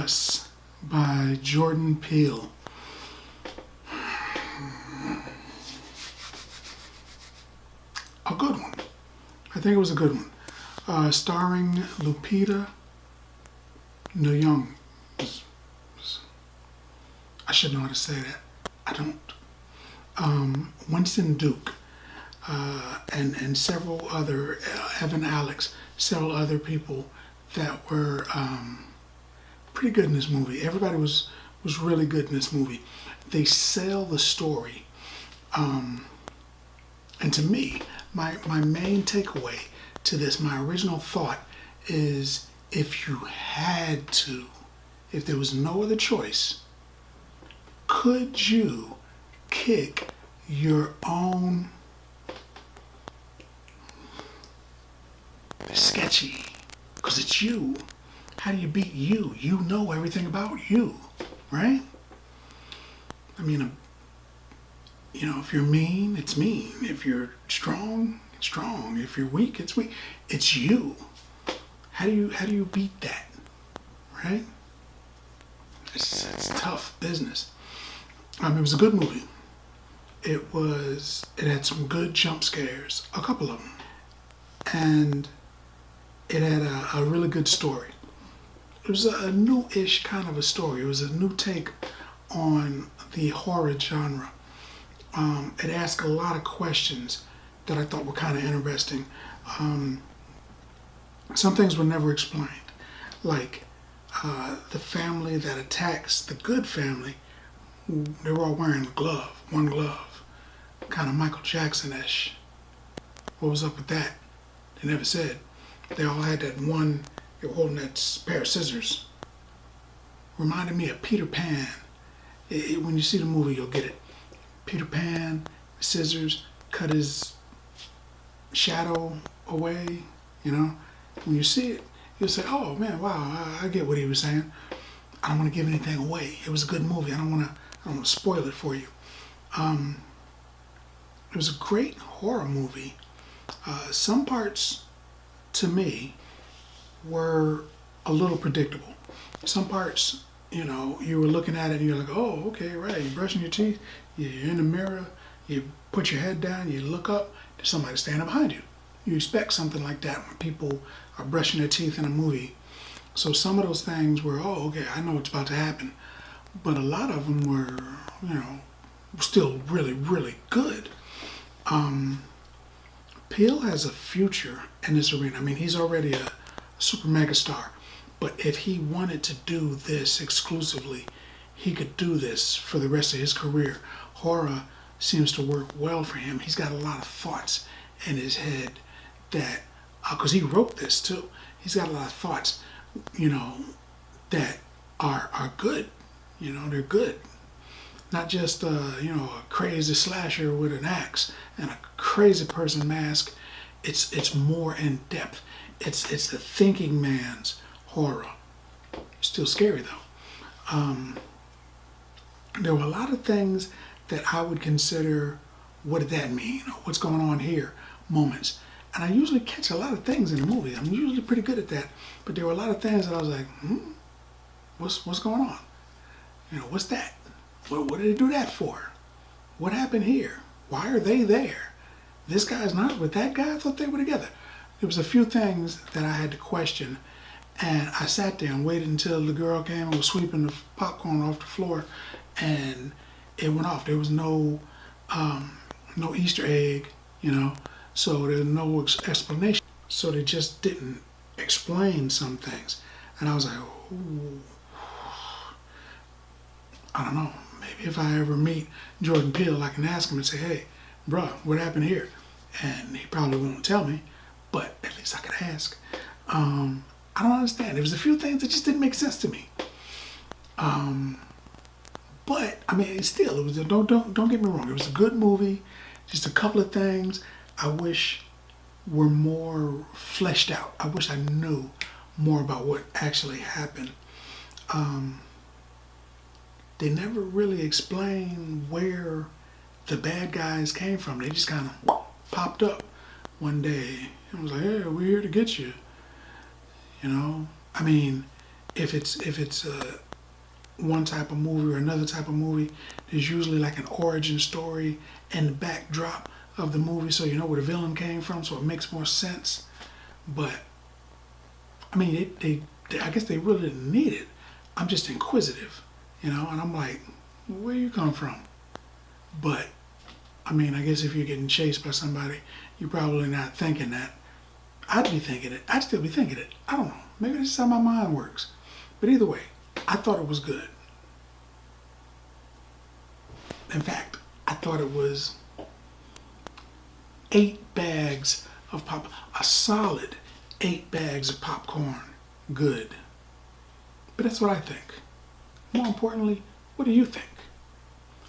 Us by Jordan Peele. A good one. I think it was a good one. Starring Lumpita Nyong'o. I should know how to say that. I don't. Winston Duke and several other, Evan Alex, several other people that were pretty good in this movie. Everybody was really good in this movie. They sell the story. And to me, my main takeaway to this, my original thought is, if you had to, if there was no other choice, could you kick your own sketchy? Because it's you. How do you beat you? You know everything about you, right? I mean, if you're mean, it's mean. If you're strong, it's strong. If you're weak, it's weak. It's you. How do you beat that, right? It's tough business. It was a good movie. It had some good jump scares, a couple of them, and it had a really good story. It was a new-ish kind of a story. It was a new take on the horror genre. It asked a lot of questions that I thought were kind of interesting. Some things were never explained, like the family that attacks the good family. They were all wearing one glove, kind of Michael Jackson-ish. What was up with that? They never said. They all had that one, they were holding that pair of scissors. Reminded me of Peter Pan. When you see the movie, you'll get it. Peter Pan, scissors, cut his shadow away, When you see it, you'll say, oh man, wow, I get what he was saying. I don't want to give anything away. It was a good movie. I don't want to spoil it for you. It was a great horror movie. Some parts, to me, were a little predictable. Some parts, you were looking at it and you're like, oh, okay, right. You're brushing your teeth, you're in the mirror, you put your head down, you look up, there's somebody standing behind you. You expect something like that when people are brushing their teeth in a movie. So some of those things were, oh, okay, I know what's about to happen. But a lot of them were, still really, really good. Peele has a future in this arena. I mean, he's already a super mega star. But if he wanted to do this exclusively, he could do this for the rest of his career. Horror seems to work well for him. He's got a lot of thoughts in his head that, because he wrote this too, he's got a lot of thoughts, that are good. They're good. Not just, a crazy slasher with an axe and a crazy person mask. It's more in depth. It's the thinking man's horror. Still scary though. There were a lot of things that I would consider, what did that mean? Or what's going on here? Moments. And I usually catch a lot of things in the movie. I'm usually pretty good at that. But there were a lot of things that I was like, what's going on? What's that? What did they do that for? What happened here? Why are they there? This guy's not with that guy? I thought they were together. There was a few things that I had to question, and I sat there and waited until the girl came and was sweeping the popcorn off the floor, and it went off. There was no Easter egg, so there's no explanation. So they just didn't explain some things. And I was like, ooh, I don't know. Maybe if I ever meet Jordan Peele, I can ask him and say, hey, bruh, what happened here? And he probably won't tell me, but at least I could ask. I don't understand. There was a few things that just didn't make sense to me. But I mean, still, it was don't get me wrong. It was a good movie. Just a couple of things I wish were more fleshed out. I wish I knew more about what actually happened. They never really explained where the bad guys came from. They just kind of popped up one day and was like, hey, we're here to get you. I mean, if it's one type of movie or another type of movie, there's usually like an origin story and the backdrop of the movie, so you know where the villain came from, so it makes more sense. But I mean, they I guess they really didn't need it. I'm just inquisitive, and I'm like, where you come from? But I mean, I guess if you're getting chased by somebody, you're probably not thinking that. I'd be thinking it. I'd still be thinking it. I don't know. Maybe this is how my mind works. But either way, I thought it was good. In fact, I thought it was 8 bags of a solid 8 bags of popcorn. Good. But that's what I think. More importantly, what do you think?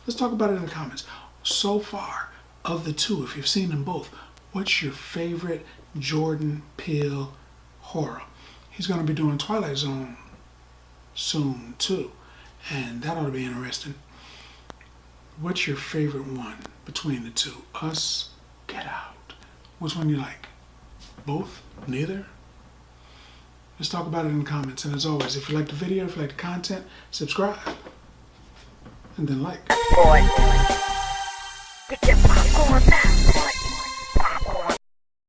Let's talk about it in the comments. So far, of the two, if you've seen them both, what's your favorite Jordan Peele horror? He's going to be doing Twilight Zone soon too, and that ought to be interesting. What's your favorite one between the two? Us, Get Out. Which one you like? Both? Neither? Let's talk about it in the comments. And as always, if you like the video, if you like the content, subscribe. And then like. Boy, get your popcorn now.